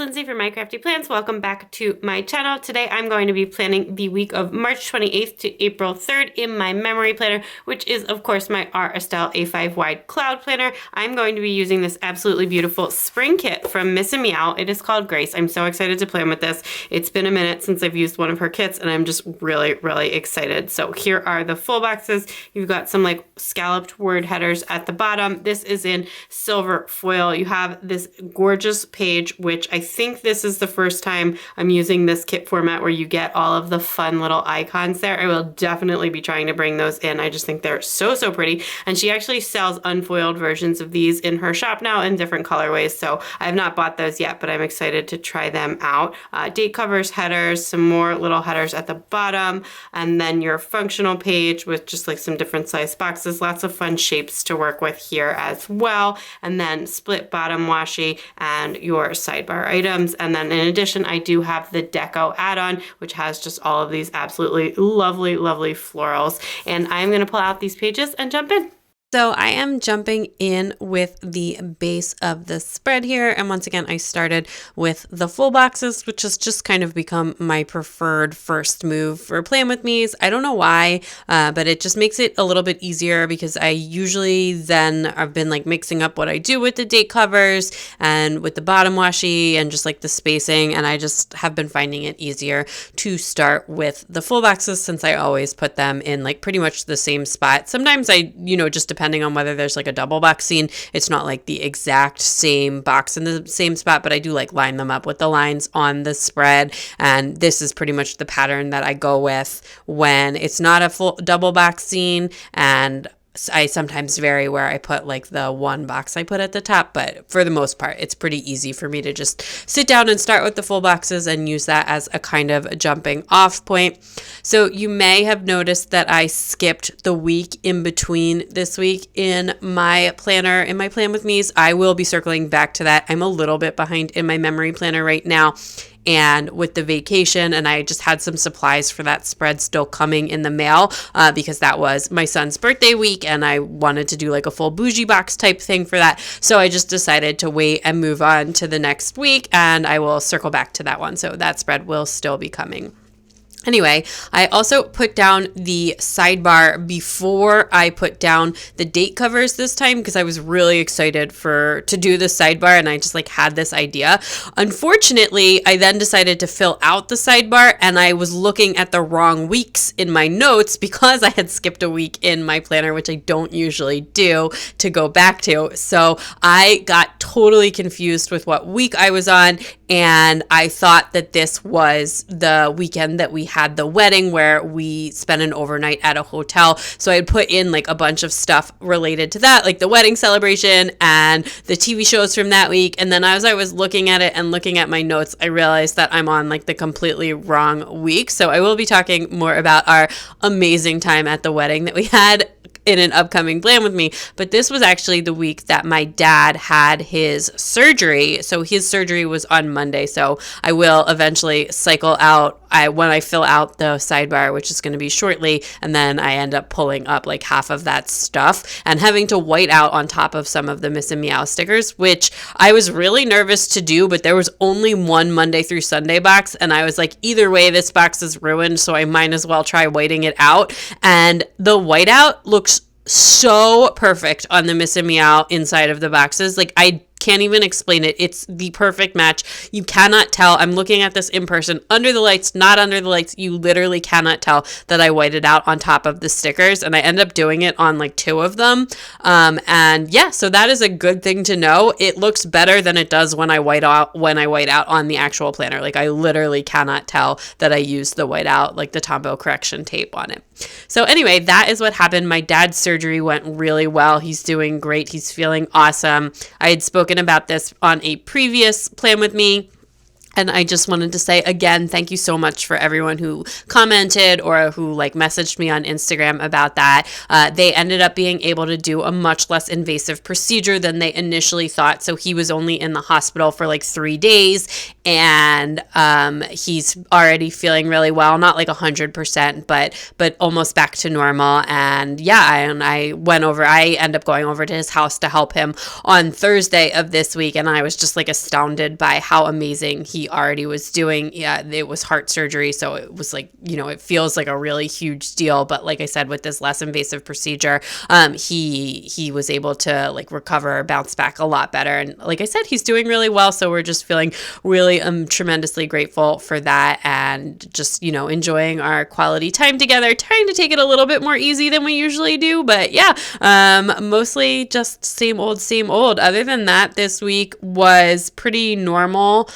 Lindsay from My Crafty Plans. Welcome back to my channel. Today I'm going to be planning the week of March 28th to April 3rd in my memory planner, which is of course my Aura Estelle A5 wide cloud planner. I'm going to be using this absolutely beautiful spring kit from Miss Meow. It is called Grace. I'm so excited to plan with this. It's been a minute since I've used one of her kits and I'm just really excited. So here are the full boxes. You've got some like scalloped word headers at the bottom. This is in silver foil. You have this gorgeous page, which I think this is the first time I'm using this kit format where you get all of the fun little icons there. I will definitely be trying to bring those in. I just think they're so pretty. And she actually sells unfoiled versions of these in her shop now in different colorways. So I have not bought those yet, but I'm excited to try them out. Date covers, headers, some more little headers at the bottom, and then your functional page with just like some different size boxes. Lots of fun shapes to work with here as well. And then split bottom washi and your sidebar items. And then in addition, I do have the Deco add-on, which has just all of these absolutely lovely florals. And I'm going to pull out these pages and jump in. So I am jumping in with the base of the spread here. And once again, I started with the full boxes, which has just kind of become my preferred first move for Plan With Me's. I don't know why, but it just makes it a little bit easier because I usually then I've been like mixing up what I do with the date covers and with the bottom washi and just like the spacing. And I just have been finding it easier to start with the full boxes since I always put them in like pretty much the same spot. Sometimes I, just depending on whether there's like a double box scene, it's not like the exact same box in the same spot, but I do like line them up with the lines on the spread. And this is pretty much the pattern that I go with when it's not a full double box scene. And I sometimes vary where I put like the one box I put at the top, but for the most part, it's pretty easy for me to just sit down and start with the full boxes and use that as a kind of jumping off point. So you may have noticed that I skipped the week in between this week in my planner, in my Plan With Me's. I will be circling back to that. I'm a little bit behind in my memory planner right now. And with the vacation, and I just had some supplies for that spread still coming in the mail because that was my son's birthday week and I wanted to do like a full bougie box type thing for that. So I just decided to wait and move on to the next week, and I will circle back to that one. So that spread will still be coming. Anyway, I also put down the sidebar before I put down the date covers this time because I was really excited to do the sidebar and I just like had this idea. Unfortunately, I then decided to fill out the sidebar and I was looking at the wrong weeks in my notes because I had skipped a week in my planner, which I don't usually do to go back to. So I got totally confused with what week I was on, and I thought that this was the weekend that we had the wedding where we spent an overnight at a hotel. So I had put in like a bunch of stuff related to that, like the wedding celebration and the TV shows from that week. And then as I was looking at it and looking at my notes, I realized that I'm on like the completely wrong week. So I will be talking more about our amazing time at the wedding that we had in an upcoming Plan With Me, but this was actually the week that my dad had his surgery. So his surgery was on Monday. So I will eventually cycle out when I fill out the sidebar, which is going to be shortly, and then I end up pulling up like half of that stuff and having to white out on top of some of the Miss Meow stickers, which I was really nervous to do, but there was only one Monday through Sunday box, and I was like, either way, this box is ruined, so I might as well try whiting it out. And the whiteout looks so perfect on the Miss Meow inside of the boxes. Like I can't even explain it. It's the perfect match. You cannot tell. I'm looking at this in person under the lights, not under the lights. You literally cannot tell that I whited out on top of the stickers, and I end up doing it on like 2 of them. And yeah, so that is a good thing to know. It looks better than it does when I white out on the actual planner. Like I literally cannot tell that I used the white out, like the Tombow correction tape on it. So anyway, that is what happened. My dad's surgery went really well. He's doing great. He's feeling awesome. I had spoken about this on a previous Plan With Me. And I just wanted to say again, thank you so much for everyone who commented or who like messaged me on Instagram about that. They ended up being able to do a much less invasive procedure than they initially thought. So he was only in the hospital for like 3 days and he's already feeling really well, not like 100%, but almost back to normal. And yeah, I end up going over to his house to help him on Thursday of this week, and I was just like astounded by how amazing he already was doing. Yeah, it was heart surgery, so it was like, it feels like a really huge deal, but like I said, with this less invasive procedure, he was able to like recover, bounce back a lot better, and like I said, he's doing really well. So we're just feeling really tremendously grateful for that, and just enjoying our quality time together, trying to take it a little bit more easy than we usually do. But yeah, mostly just same old. Other than that, this week was pretty normal.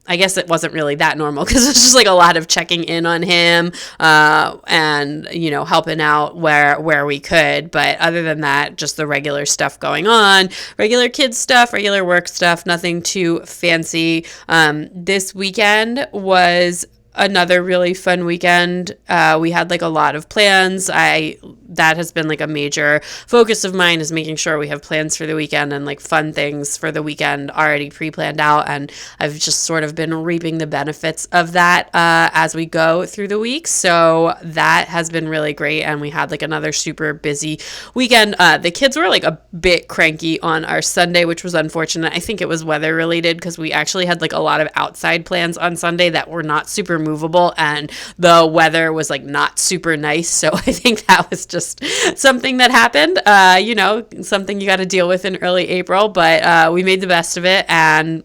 I guess it wasn't really that normal because it's just like a lot of checking in on him, and helping out where we could. But other than that, just the regular stuff going on, regular kids stuff, regular work stuff, nothing too fancy. This weekend was another really fun weekend. We had like a lot of plans. That has been like a major focus of mine, is making sure we have plans for the weekend and like fun things for the weekend already pre-planned out. And I've just sort of been reaping the benefits of that as we go through the week. So that has been really great. And we had like another super busy weekend. The kids were like a bit cranky on our Sunday, which was unfortunate. I think it was weather related because we actually had like a lot of outside plans on Sunday that were not super movable, and the weather was like not super nice. So I think that was just something that happened, something you got to deal with in early April, but we made the best of it. And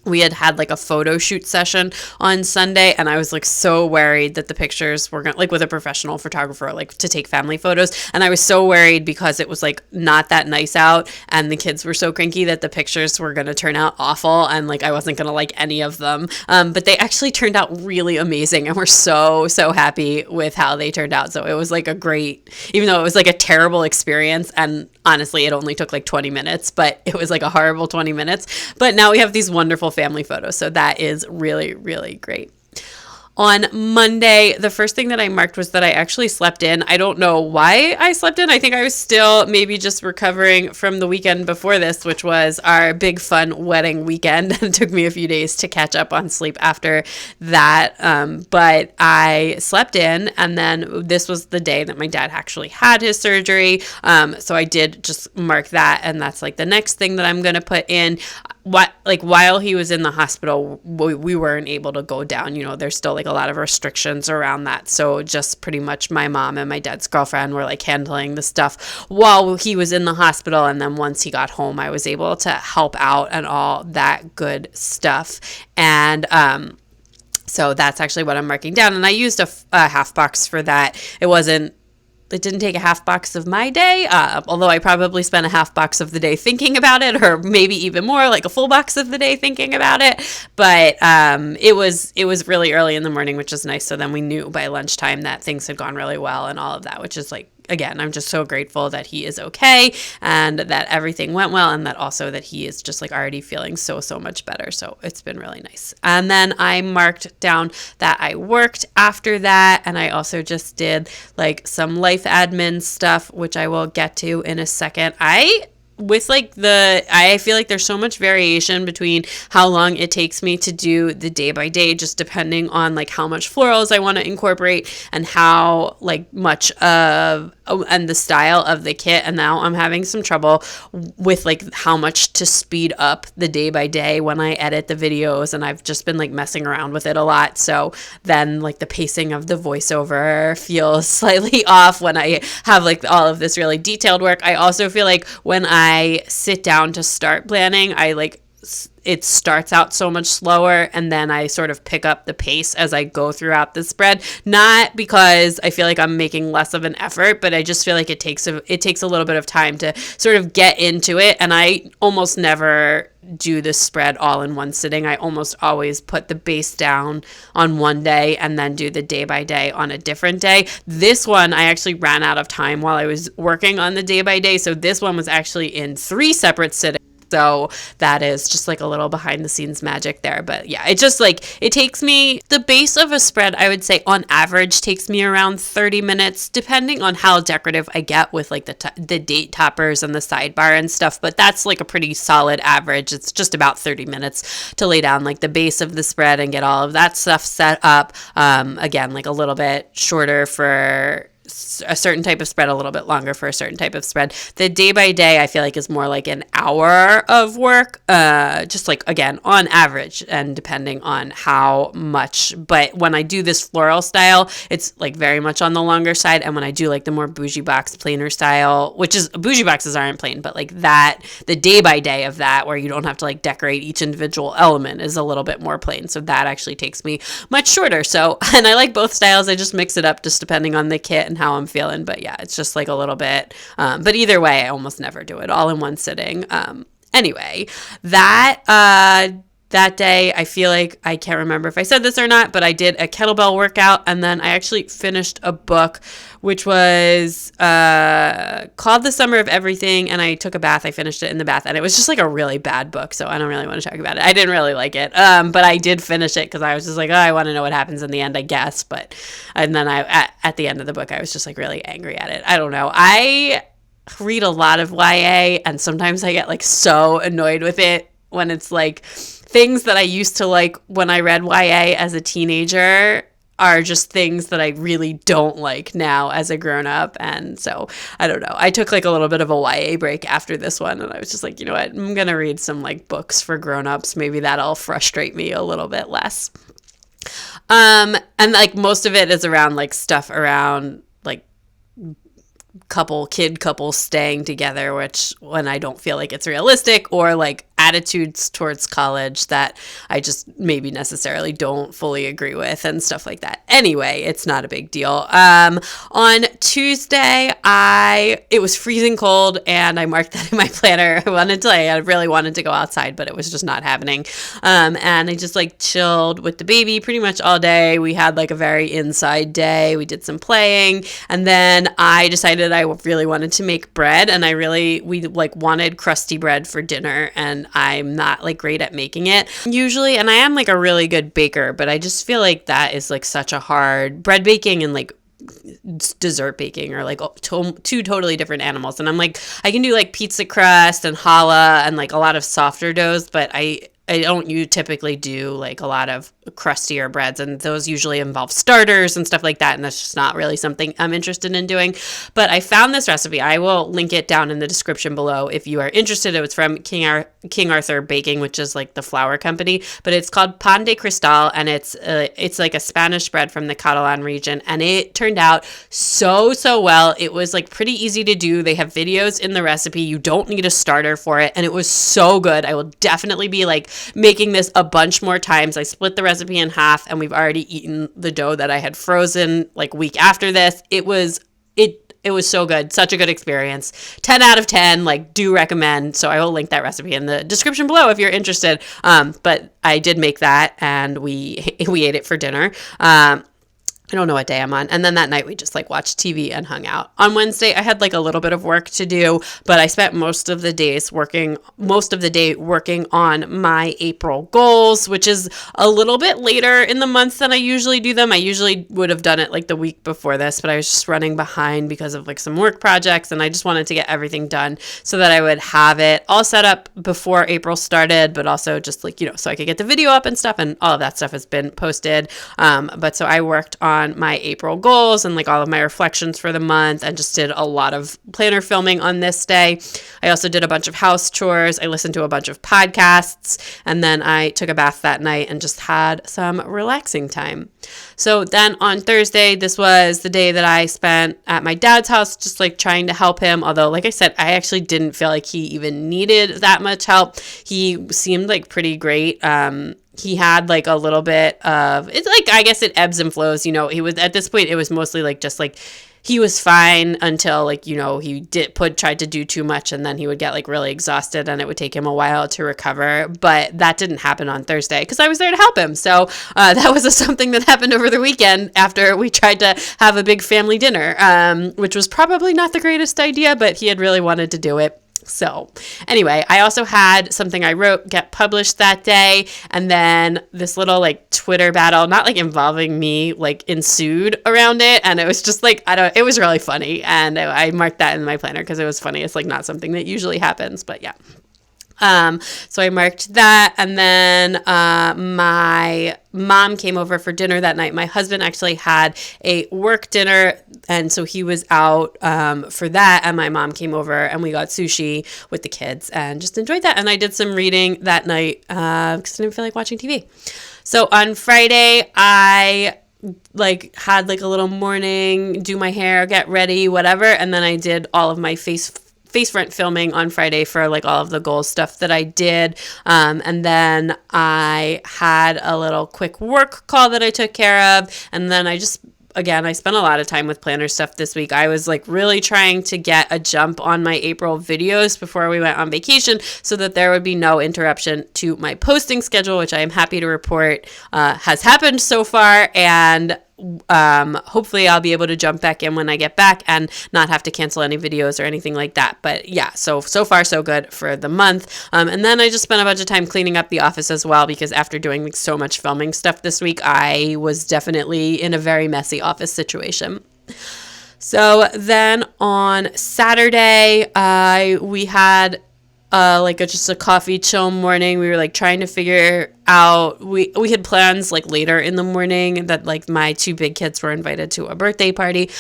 we had like a photo shoot session on Sunday, and I was like so worried that the pictures were going to, like with a professional photographer, like to take family photos. And I was so worried because it was like not that nice out, and the kids were so cranky that the pictures were going to turn out awful, and like I wasn't going to like any of them. But they actually turned out really amazing, and we're so happy with how they turned out. So it was like a great, even though it was like a terrible experience, and honestly, it only took like 20 minutes, but it was like a horrible 20 minutes. But now we have these wonderful family photos. So that is really, really great. On Monday, the first thing that I marked was that I actually slept in. I don't know why I slept in. I think I was still maybe just recovering from the weekend before this, which was our big fun wedding weekend. It took me a few days to catch up on sleep after that. But I slept in, and then this was the day that my dad actually had his surgery. So I did just mark that, and that's like the next thing that I'm going to put in. While he was in the hospital, we weren't able to go down. There's still like a lot of restrictions around that. So just pretty much my mom and my dad's girlfriend were like handling the stuff while he was in the hospital. And then once he got home, I was able to help out and all that good stuff. And, so that's actually what I'm marking down. And I used a half box for that. It didn't take a half box of my day, although I probably spent a half box of the day thinking about it, or maybe even more, like a full box of the day thinking about it. But it was really early in the morning, which is nice. So then we knew by lunchtime that things had gone really well and all of that, which is like, again, I'm just so grateful that he is okay and that everything went well, and that also that he is just like already feeling so much better. So it's been really nice. And then I marked down that I worked after that, and I also just did like some life admin stuff, which I will get to in a second. I feel like there's so much variation between how long it takes me to do the day by day, just depending on like how much florals I want to incorporate and how like much of and the style of the kit. And now I'm having some trouble with like how much to speed up the day by day when I edit the videos, and I've just been like messing around with it a lot. So then like the pacing of the voiceover feels slightly off when I have like all of this really detailed work. I also feel like when I sit down to start planning, it starts out so much slower, and then I sort of pick up the pace as I go throughout the spread. Not because I feel like I'm making less of an effort, but I just feel like it takes a little bit of time to sort of get into it. And I almost never do the spread all in one sitting. I almost always put the base down on one day and then do the day by day on a different day. This one, I actually ran out of time while I was working on the day by day. So this one was actually in 3 separate sittings. So that is just like a little behind the scenes magic there. But yeah, it just like, it takes me, the base of a spread, I would say on average takes me around 30 minutes, depending on how decorative I get with like the date toppers and the sidebar and stuff. But that's like a pretty solid average. It's just about 30 minutes to lay down like the base of the spread and get all of that stuff set up. Again, like a little bit shorter for a certain type of spread, a little bit longer for a certain type of spread. The day by day, I feel like is more like an hour of work, just like, again, on average and depending on how much. But when I do this floral style, it's like very much on the longer side. And when I do like the more bougie box plainer style, which is, bougie boxes aren't plain, but like that, the day by day of that, where you don't have to like decorate each individual element, is a little bit more plain. So that actually takes me much shorter. So, and I like both styles. I just mix it up just depending on the kit and how I'm feeling. But yeah, it's just like a little bit, but either way, I almost never do it all in one sitting. Anyway, that day, I feel like, I can't remember if I said this or not, but I did a kettlebell workout, and then I actually finished a book, which was called The Summer of Everything, and I took a bath. I finished it in the bath, and it was just like a really bad book, so I don't really want to talk about it. I didn't really like it, but I did finish it because I was just like, oh, I want to know what happens in the end, I guess. And then at the end of the book, I was just like really angry at it. I don't know. I read a lot of YA, and sometimes I get like so annoyed with it when it's like things that I used to like when I read YA as a teenager are just things that I really don't like now as a grown up. And so I don't know. I took like a little bit of a YA break after this one, and I was just like, you know what? I'm going to read some like books for grown ups. Maybe that'll frustrate me a little bit less. And like most of it is around like stuff around like kid couples staying together, which when I don't feel like it's realistic, or like attitudes towards college that I just maybe necessarily don't fully agree with and stuff like that. Anyway, it's not a big deal. On Tuesday, it was freezing cold, and I marked that in my planner. I really wanted to go outside, but it was just not happening. And I just like chilled with the baby pretty much all day. We had like a very inside day. We did some playing, and then I decided I really wanted to make bread, and we like wanted crusty bread for dinner, and I'm not like great at making it usually, and I am like a really good baker, but I just feel like that is like such a hard bread baking and like dessert baking are like two totally different animals. And I'm like, I can do like pizza crust and challah and like a lot of softer doughs, but I don't typically do like a lot of crustier breads, and those usually involve starters and stuff like that, and that's just not really something I'm interested in doing. But I found this recipe. I will link it down in the description below if you are interested. It was from King Arthur Baking, which is like the flour company, but it's called Pan de Cristal, and it's like a Spanish bread from the Catalan region, and it turned out so well. It was like pretty easy to do. They have videos in the recipe. You don't need a starter for it, and it was so good. I will definitely be like making this a bunch more times. I split the recipe in half, and we've already eaten the dough that I had frozen like week after this. It was so good. Such a good experience. 10 out of 10, like do recommend. So I will link that recipe in the description below if you're interested. But I did make that, and we ate it for dinner. I don't know what day I'm on. And then that night we just like watched TV and hung out. On Wednesday, I had like a little bit of work to do, but I spent most of the day working on my April goals, which is a little bit later in the month than I usually do them. I usually would have done it like the week before this, but I was just running behind because of like some work projects, and I just wanted to get everything done so that I would have it all set up before April started, but also just like, so I could get the video up and stuff, and all of that stuff has been posted. But so I worked on my April goals and like all of my reflections for the month, and just did a lot of planner filming on this day. I also did a bunch of house chores. I listened to a bunch of podcasts, and then I took a bath that night and just had some relaxing time. So then on Thursday, this was the day that I spent at my dad's house, just like trying to help him. Although, like I said, I actually didn't feel like he even needed that much help. He seemed like pretty great. He had like a little bit of, it's like, I guess it ebbs and flows, he was, at this point, it was mostly like, just like, he was fine until like, he tried to do too much, and then he would get like really exhausted, and it would take him a while to recover. But that didn't happen on Thursday because I was there to help him. So that was something that happened over the weekend after we tried to have a big family dinner, which was probably not the greatest idea, but he had really wanted to do it. So anyway, I also had something I wrote get published that day. And then this little like Twitter battle, not like involving me, like ensued around it. And it was just like, it was really funny. And I marked that in my planner because it was funny. It's like not something that usually happens, but yeah. So I marked that, and then my mom came over for dinner that night. My husband actually had a work dinner, and so he was out for that, and my mom came over, and we got sushi with the kids, and just enjoyed that. And I did some reading that night because I didn't feel like watching TV. So on Friday, I had like a little morning, do my hair, get ready, whatever, and then I did all of my face front filming on Friday for like all of the goals stuff that I did. And then I had a little quick work call that I took care of. And then I spent a lot of time with planner stuff this week. I was like really trying to get a jump on my April videos before we went on vacation so that there would be no interruption to my posting schedule, which I am happy to report has happened so far. And hopefully I'll be able to jump back in when I get back and not have to cancel any videos or anything like that. But yeah, so far so good for the month. And then I just spent a bunch of time cleaning up the office as well, because after doing like so much filming stuff this week, I was definitely in a very messy office situation. So then on Saturday, we had just a coffee chill morning. We were like trying to figure out, we had plans like later in the morning that like my two big kids were invited to a birthday party.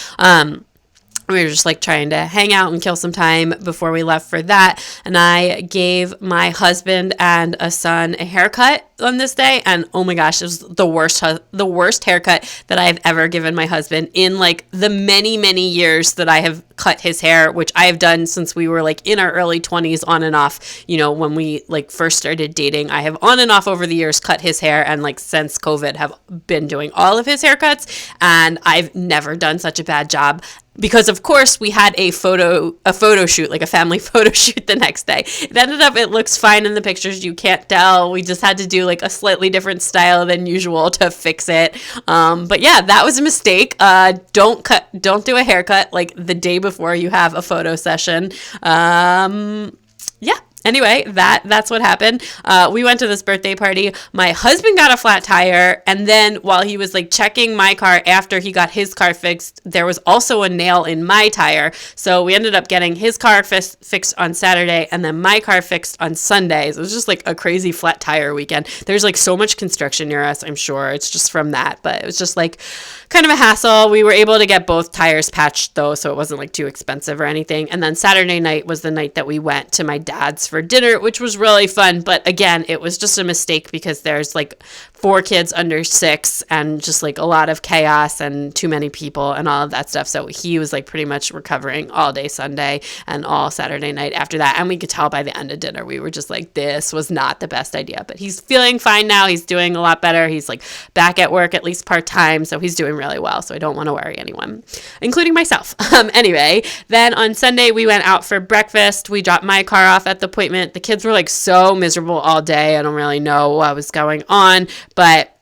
We were just like trying to hang out and kill some time before we left for that. And I gave my husband and a son a haircut on this day. And oh my gosh, it was the worst haircut that I've ever given my husband in like the many, many years that I have cut his hair, which I have done since we were like in our early 20s on and off. You know, when we like first started dating, I have on and off over the years cut his hair, and like since COVID have been doing all of his haircuts. And I've never done such a bad job. Because of course we had a photo shoot, like a family photo shoot the next day. It looks fine in the pictures. You can't tell. We just had to do like a slightly different style than usual to fix it. But yeah, that was a mistake. Don't do a haircut like the day before you have a photo session. Yeah. Anyway, that's what happened. We went to this birthday party. My husband got a flat tire, and then while he was like checking my car after he got his car fixed, there was also a nail in my tire. So we ended up getting his car fixed on Saturday, and then my car fixed on Sunday. So it was just like a crazy flat tire weekend. There's like so much construction near us, I'm sure. It's just from that, but it was just like kind of a hassle. We were able to get both tires patched though, so it wasn't like too expensive or anything. And then Saturday night was the night that we went to my dad's for dinner, which was really fun. But again, it was just a mistake because there's like 4 kids under 6 and just like a lot of chaos and too many people and all of that stuff. So he was like pretty much recovering all day Sunday and all Saturday night after that. And we could tell by the end of dinner, we were just like, this was not the best idea, but he's feeling fine now. He's doing a lot better. He's like back at work, at least part-time. So he's doing really well. So I don't want to worry anyone, including myself. Anyway, then on Sunday, we went out for breakfast. We dropped my car off at the appointment. The kids were like so miserable all day. I don't really know what was going on, but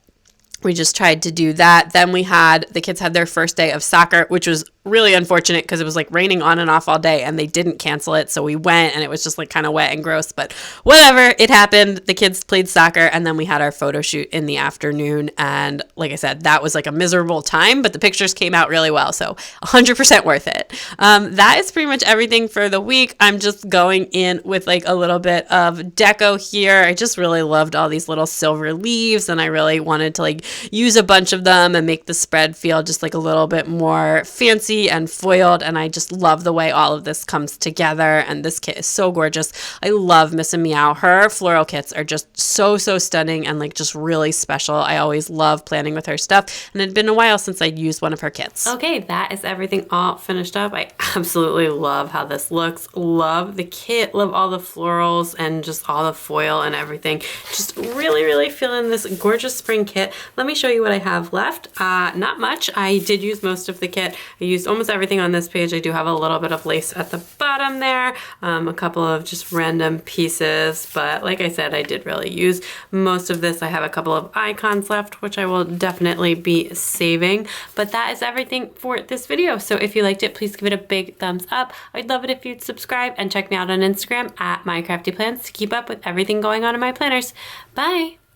we just tried to do that. Then the kids had their first day of soccer, which was really unfortunate because it was like raining on and off all day and they didn't cancel it. So we went and it was just like kind of wet and gross, but whatever, it happened. The kids played soccer and then we had our photo shoot in the afternoon. And like I said, that was like a miserable time, but the pictures came out really well. So 100% worth it. That is pretty much everything for the week. I'm just going in with like a little bit of deco here. I just really loved all these little silver leaves and I really wanted to like use a bunch of them and make the spread feel just like a little bit more fancy and foiled, and I just love the way all of this comes together, and this kit is so gorgeous. I love Miss Meow. Her floral kits are just so stunning and like just really special. I always love planning with her stuff, and it had been a while since I'd used one of her kits. Okay, that is everything all finished up. I absolutely love how this looks. Love the kit, love all the florals and just all the foil and everything. Just really feeling this gorgeous spring kit. Let me show you what I have left. Not much. I did use most of the kit. I used used almost everything on this page. I do have a little bit of lace at the bottom there, a couple of just random pieces, but like I said, I did really use most of this. I have a couple of icons left, which I will definitely be saving, but that is everything for this video. So if you liked it, please give it a big thumbs up. I'd love it if you'd subscribe and check me out on Instagram at mycraftyplans to keep up with everything going on in my planners. Bye!